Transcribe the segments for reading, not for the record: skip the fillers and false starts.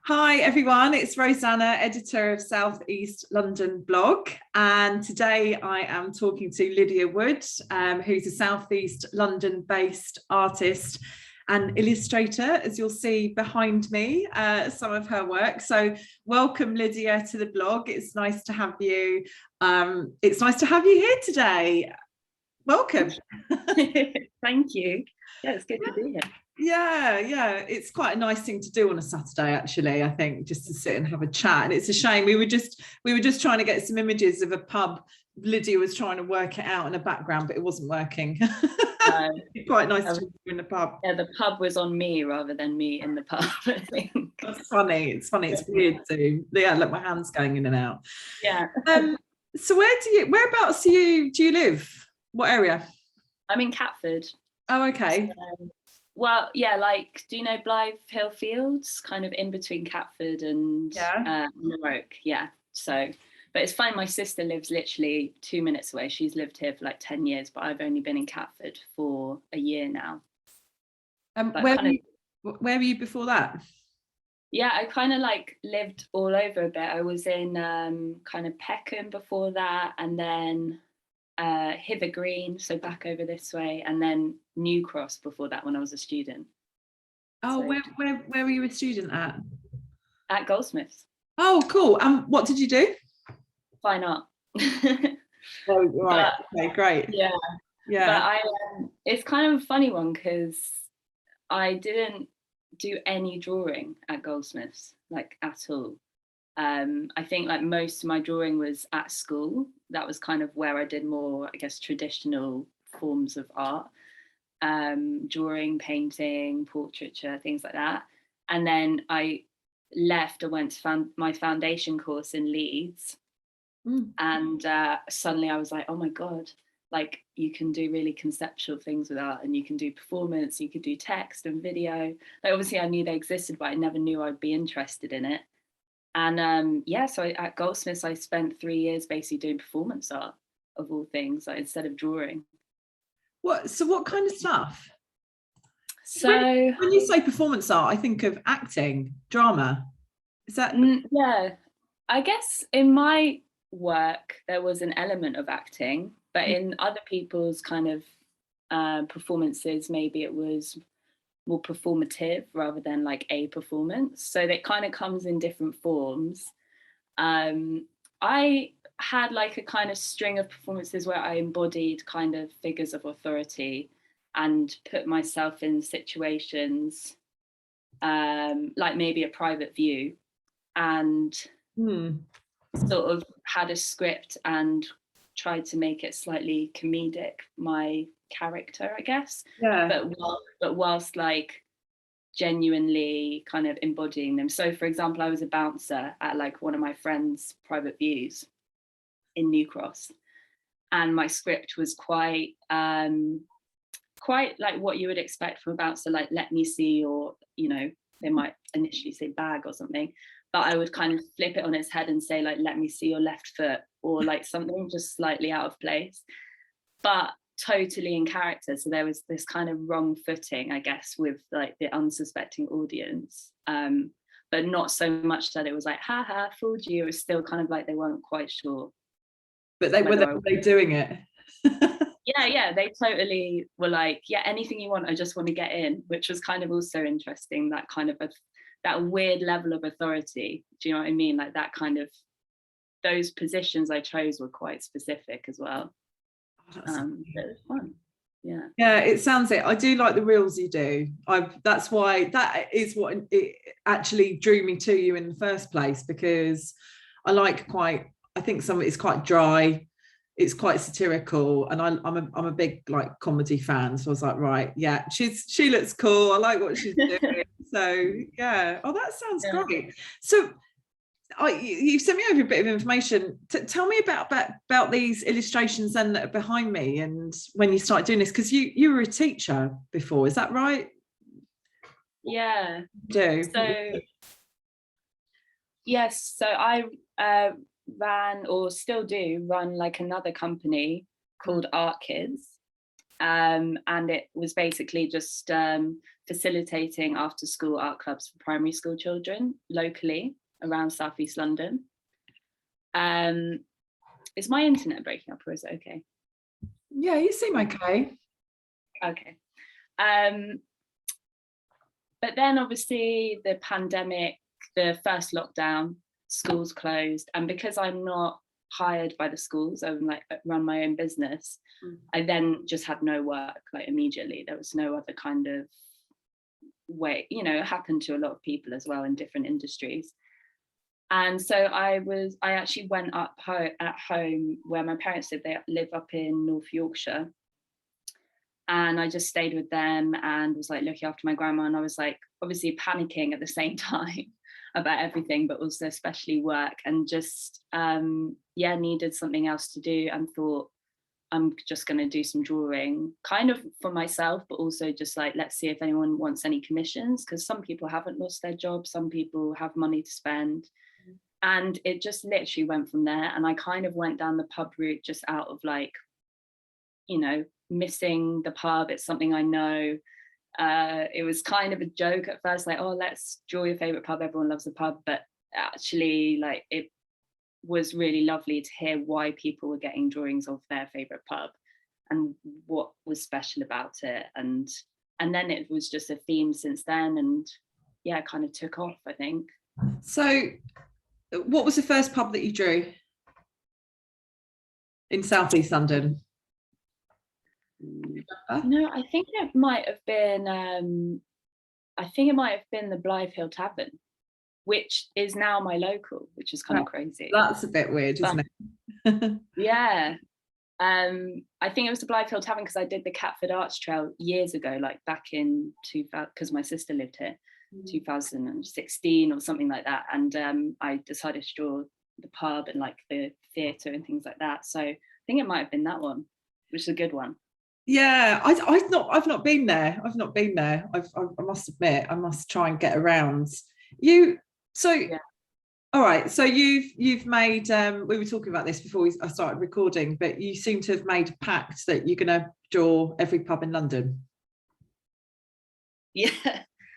Hi everyone, it's Rosanna, editor of South East London blog, and today I am talking to Lydia Wood, who's a South East London based artist and illustrator, as you'll see behind me, some of her work. So welcome Lydia to the blog. It's nice to have you. It's nice to have you here today. Welcome. Thank you. Yeah, it's good to be here. Yeah, it's quite a nice thing to do on a Saturday, actually. I think just to sit and have a chat. And it's a shame we were just trying to get some images of a pub. Lydia was trying to work it out in the background, but it wasn't working. Quite nice to be in the pub. Yeah, the pub was on me rather than me in the pub, I think. That's funny. It's weird too. Yeah, look, my hand's going in and out. Yeah. So whereabouts do you live? What area? I'm in Catford. Oh, okay. So, well, yeah, like, do you know Blythe Hill Fields? Kind of in between Catford and Norfolk. Yeah. So, but it's fine. My sister lives literally 2 minutes away. She's lived here for like 10 years, but I've only been in Catford for a year now. Where were you before that? Yeah, I kind of like lived all over a bit. I was in kind of Peckham before that, and then Hither Green, so back over this way, and then New Cross before that when I was a student. Oh, so, where were you a student at? At Goldsmiths. Oh, cool. What did you do? Fine art. Oh, right. Okay, great. Yeah. But it's kind of a funny one because I didn't do any drawing at Goldsmiths, like at all. I think like most of my drawing was at school. That was kind of where I did more, I guess, traditional forms of art, drawing, painting, portraiture, things like that. And then I left and went to my foundation course in Leeds. And suddenly I was like, oh my God, like you can do really conceptual things with art, and you can do performance, you could do text and video. Like obviously I knew they existed, but I never knew I'd be interested in it. And so at Goldsmiths, I spent 3 years basically doing performance art, of all things, like, instead of drawing. What kind of stuff? So when you say performance art, I think of acting, drama. Is that? Yeah, I guess in my work there was an element of acting, but in other people's kind of performances, maybe it was more performative rather than like a performance. So that kind of comes in different forms. I had like a kind of string of performances where I embodied kind of figures of authority and put myself in situations like maybe a private view, and sort of had a script and tried to make it slightly comedic, my character, I guess. Yeah. But whilst like genuinely kind of embodying them. So for example, I was a bouncer at like one of my friends' private views in New Cross, and my script was quite like what you would expect from a bouncer, like let me see, or they might initially say bag or something, but I would kind of flip it on its head and say like let me see your left foot, or like something just slightly out of place, but totally in character. So there was this kind of wrong footing, I guess, with like the unsuspecting audience, but not so much that it was like haha, fooled you. It was still kind of like they weren't quite sure. But were they doing it? Yeah, they totally were like, yeah, anything you want, I just want to get in, which was kind of also interesting, that kind of that weird level of authority. Do you know what I mean? Like that kind of, those positions I chose were quite specific as well. It was fun. Yeah, it sounds it. I do like the reels you do. That's why, that is what it actually drew me to you in the first place, because I think some of it's quite dry, it's quite satirical, and I'm a big like comedy fan, so I was like, right, yeah, she looks cool, I like what she's doing. So yeah, that sounds great. So you sent me over a bit of information. Tell me about these illustrations then that are behind me, and when you started doing this, because you were a teacher before, is that right? Yeah. So yes, so I ran, or still do run, like another company called Art Kids, and it was basically just facilitating after school art clubs for primary school children locally around Southeast London. Is my internet breaking up or is it okay? Yeah, you seem okay. Okay. But then obviously the pandemic, the first lockdown, schools closed. And because I'm not hired by the schools, I like run my own business, I then just had no work like immediately. There was no other kind of way, you know, it happened to a lot of people as well in different industries. And so I actually went up at home where my parents live. They live up in North Yorkshire. And I just stayed with them and was like looking after my grandma. And I was like, obviously panicking at the same time about everything, but also especially work, and just, needed something else to do, and thought, I'm just going to do some drawing kind of for myself, but also just like, let's see if anyone wants any commissions, because some people haven't lost their jobs, some people have money to spend. And it just literally went from there. And I kind of went down the pub route just out of like, you know, missing the pub. It's something I know. It was kind of a joke at first, like, oh, let's draw your favorite pub, everyone loves the pub. But actually, like, it was really lovely to hear why people were getting drawings of their favorite pub and what was special about it. And then it was just a theme since then, and yeah, it kind of took off, I think. So what was the first pub that you drew in Southeast London? No, I think it might have been the Blythe Tavern, which is now my local, which is kind of crazy. That's a bit weird, isn't it? Yeah. I think it was the Blythe Tavern because I did the Catford Arts Trail years ago, like back in 2000, because my sister lived here, 2016 or something like that. And I decided to draw the pub and like the theatre and things like that. So I think it might have been that one, which is a good one. Yeah, I've not been there. I must admit, I must try and get around. All right. So you've made. We were talking about this before I started recording, but you seem to have made a pact that you're going to draw every pub in London. Yeah,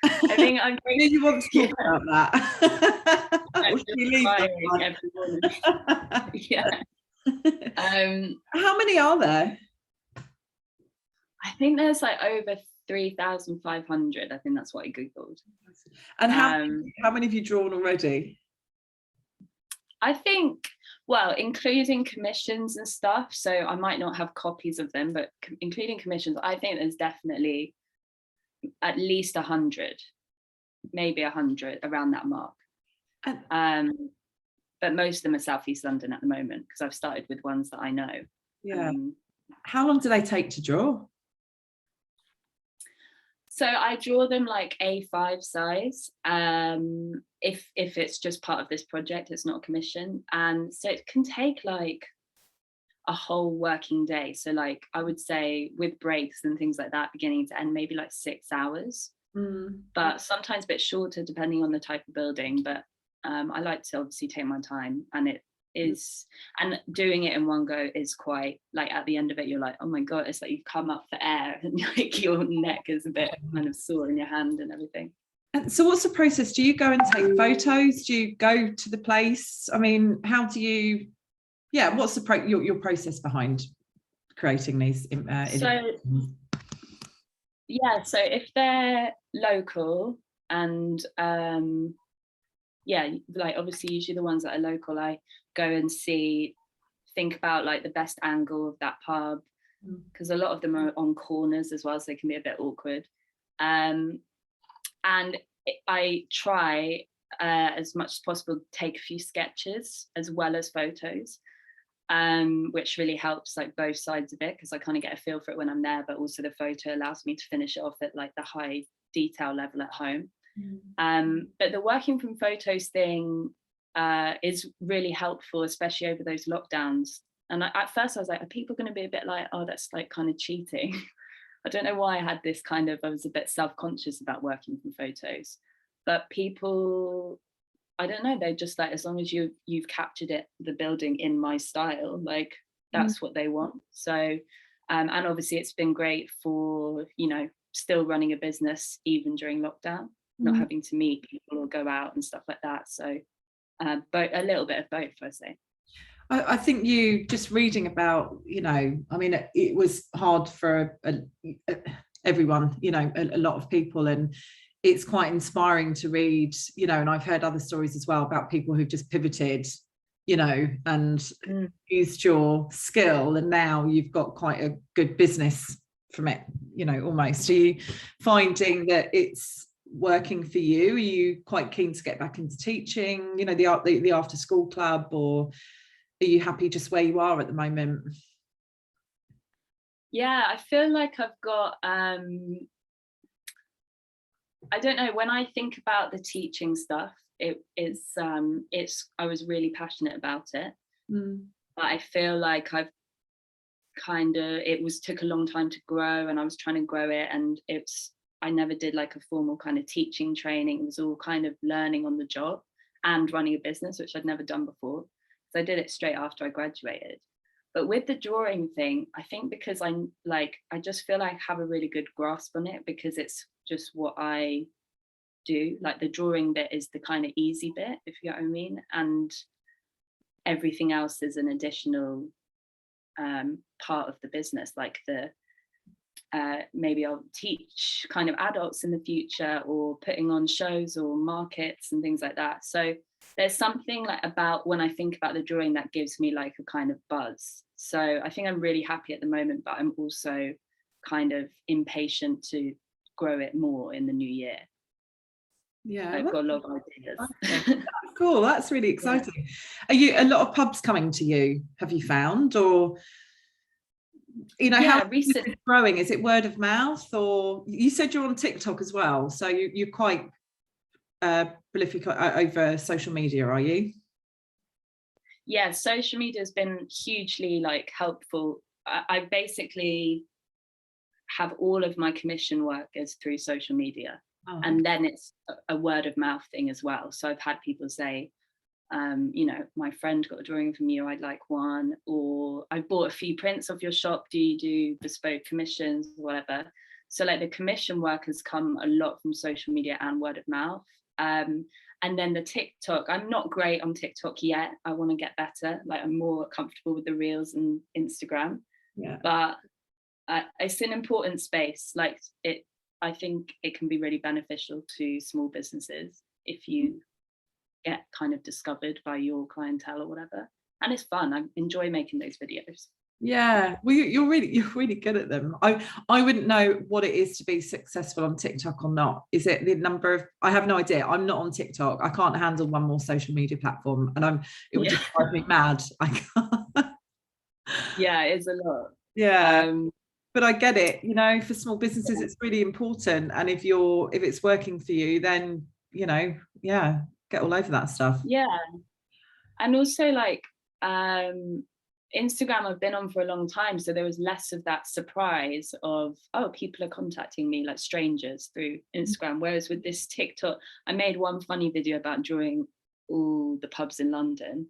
I think I'm. Do you want to talk about that? I'm just every morning. Yeah. How many are there? I think there's like over 3,500. I think that's what I googled. And how many have you drawn already? I think, well, including commissions and stuff, so I might not have copies of them, but including commissions, I think there's definitely at least 100, maybe 100, around that mark. But most of them are Southeast London at the moment, because I've started with ones that I know. Yeah. How long do they take to draw? So I draw them like A5 size. If it's just part of this project, it's not a commission. And so it can take like a whole working day. So like I would say with breaks and things like that, beginning to end, maybe like 6 hours. But sometimes a bit shorter depending on the type of building. But I like to obviously take my time, and it is, and doing it in one go is quite, like at the end of it you're like, oh my god, it's like you've come up for air and like your neck is a bit kind of sore in your hand and everything. And so what's the process? Do you go and take photos? Do you go to the place? I mean, how do you, what's your process behind creating these so if they're local and like obviously usually the ones that are local, I go and think about like the best angle of that pub, because a lot of them are on corners as well, so they can be a bit awkward. And I try as much as possible to take a few sketches as well as photos, which really helps like both sides of it, because I kind of get a feel for it when I'm there, but also the photo allows me to finish it off at like the high detail level at home. But the working from photos thing is really helpful, especially over those lockdowns. And at first I was like, are people going to be a bit like, oh, that's like kind of cheating? I don't know why I had this kind of, I was a bit self-conscious about working from photos, but people, I don't know, they're just like, as long as you've captured the building in my style, like that's what they want. So and obviously it's been great for, you know, still running a business even during lockdown, not having to meet people or go out and stuff like that. So but a little bit of both, I say. I think you just reading about, you know, I mean, it was hard for everyone, you know, a lot of people, and it's quite inspiring to read, you know, and I've heard other stories as well about people who've just pivoted, you know, and used your skill, and now you've got quite a good business from it, you know, almost. Are you finding that it's working for you? Are you quite keen to get back into teaching, you know, the after school club, or are you happy just where you are at the moment? Yeah, I feel like I've got I don't know, when I think about the teaching stuff, it's I was really passionate about it, but I feel like I've kind of, took a long time to grow, and I was trying to grow it, and I never did like a formal kind of teaching training. It was all kind of learning on the job and running a business, which I'd never done before. So I did it straight after I graduated. But with the drawing thing, I think because I just feel like I have a really good grasp on it, because it's just what I do. Like the drawing bit is the kind of easy bit, if you know what I mean, and everything else is an additional part of the business. Like maybe I'll teach kind of adults in the future, or putting on shows or markets and things like that. So there's something like about when I think about the drawing that gives me like a kind of buzz. So I think I'm really happy at the moment, but I'm also kind of impatient to grow it more in the new year. Yeah, I've got a lot of ideas. Okay. Cool, that's really exciting. Yeah. Are you a lot of pubs coming to you, have you found, or you know, how recently is it growing? Is it word of mouth, or you said you're on TikTok as well, so you're quite prolific over social media, are you? Yeah, social media has been hugely like helpful. I basically have all of my commission work is through social media. And then it's a word of mouth thing as well. So I've had people say, you know, my friend got a drawing from you, I'd like one, or I bought a few prints of your shop, do you do bespoke commissions, whatever. So like the commission work has come a lot from social media and word of mouth. And then the TikTok, I'm not great on TikTok yet. I want to get better. Like I'm more comfortable with the reels and Instagram. Yeah. But it's an important space. Like I think it can be really beneficial to small businesses if you get kind of discovered by your clientele or whatever. And it's fun. I enjoy making those videos. Yeah, well, you're really good at them. I wouldn't know what it is to be successful on TikTok or not. Is it the number of? I have no idea. I'm not on TikTok. I can't handle one more social media platform, and it would just drive me mad. I can't. Yeah, it's a lot. Yeah. But I get it, you know, for small businesses, it's really important. And if it's working for you, then, you know, yeah, get all over that stuff. Yeah. And also like Instagram I've been on for a long time. So there was less of that surprise of, oh, people are contacting me like strangers through Instagram. Whereas with this TikTok, I made one funny video about drawing all the pubs in London,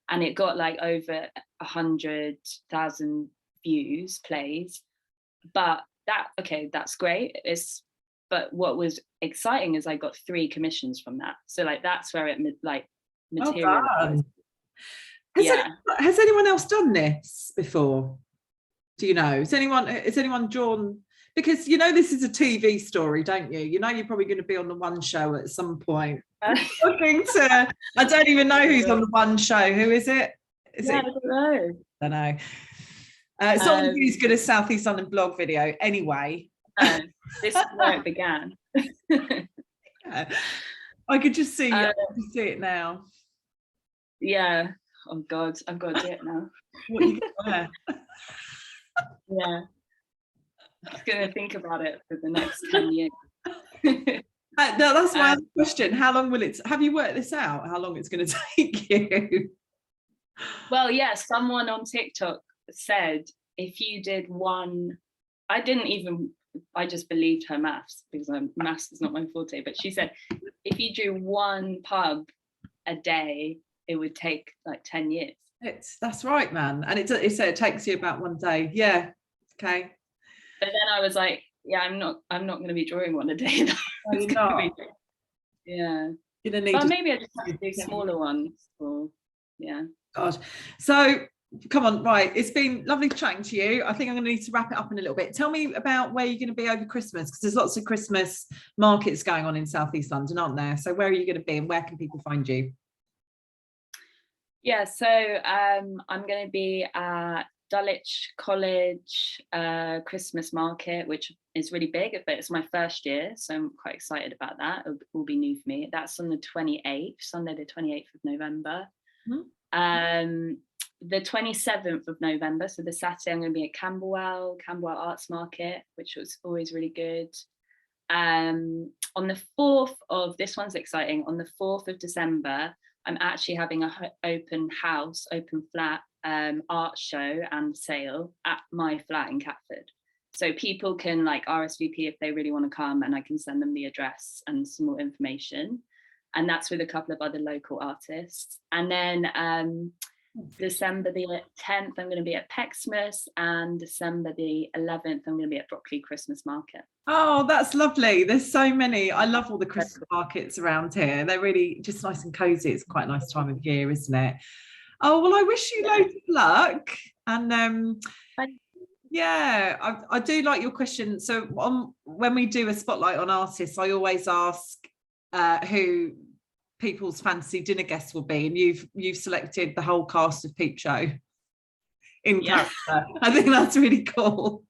and it got like over 100,000 views, plays. But that's great. But what was exciting is I got 3 commissions from that. So like that's where it like materialized. Has anyone else done this before? Do you know? Has anyone drawn? Because you know this is a TV story, don't you? You know you're probably going to be on the One show at some point. I don't even know who's on the One show. Who is it? I don't know. I don't know. It's not as good as South East London blog video anyway. This is where it began. I could just see it now. Yeah. Oh God, I've got to do it now. What are you gonna Yeah. I'm just going to think about it for the next 10 years. No, that's my other question. How long will it? Have you worked this out? How long it's going to take you? Well, yeah, someone on TikTok said if you did one, I just believed her maths because maths is not my forte, but she said if you drew one pub a day, it would take like 10 years. That's right, man. And it takes you about one day. Yeah. Okay. But then I was like, yeah, I'm not going to be drawing one a day. No, you're not. Yeah. You're gonna need But to maybe I just have to do smaller ones. Or yeah. God. So come on, right. It's been lovely chatting to you. I think I'm going to need to wrap it up in a little bit. Tell me about where you're going to be over Christmas, because there's lots of Christmas markets going on in South East London, aren't there? So where are you going to be and where can people find you? Yeah, so I'm going to be at Dulwich College Christmas market, which is really big, but it's my first year, so I'm quite excited about that. It will be new for me. That's on the 28th, Sunday the 28th of November. Mm-hmm. The 27th of November, so the Saturday, I'm going to be at Camberwell Arts Market, which was always really good. On the 4th of, this one's exciting, on the 4th of December, I'm actually having a open flat art show and sale at my flat in Catford. So people can like RSVP if they really want to come, and I can send them the address and some more information. And that's with a couple of other local artists. And then December the 10th, I'm going to be at Pecksmas, and December the 11th, I'm going to be at Brockley Christmas Market. Oh, that's lovely. There's so many. I love all the Christmas markets around here. They're really just nice and cozy. It's quite a nice time of year, isn't it? Oh, well, I wish you loads of luck. And yeah, I do like your question. So when we do a spotlight on artists, I always ask who people's fantasy dinner guests will be, and you've selected the whole cast of Peep Show in character. I think that's really cool.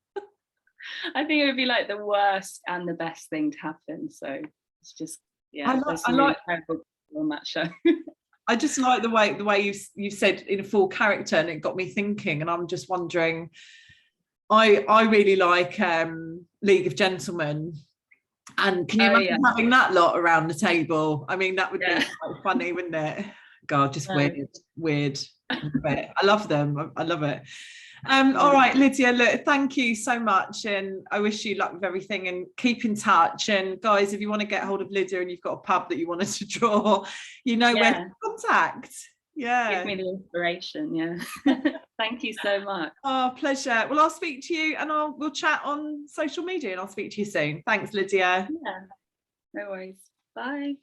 I think it would be like the worst and the best thing to happen. So it's just I like on that show. I just like the way you said in a full character, and it got me thinking. And I'm just wondering, I really like League of Gentlemen. And can you imagine having that lot around the table? I mean, that would be quite funny, wouldn't it? God, just weird. I love them. I love it. All right, Lydia, look, thank you so much, and I wish you luck with everything, and keep in touch. And guys, if you want to get hold of Lydia and you've got a pub that you want us to draw, you know where to contact. Give me the inspiration. Thank you so much. Oh, pleasure. Well, I'll speak to you, and we'll chat on social media, and I'll speak to you soon. Thanks, Lydia. No worries. Bye.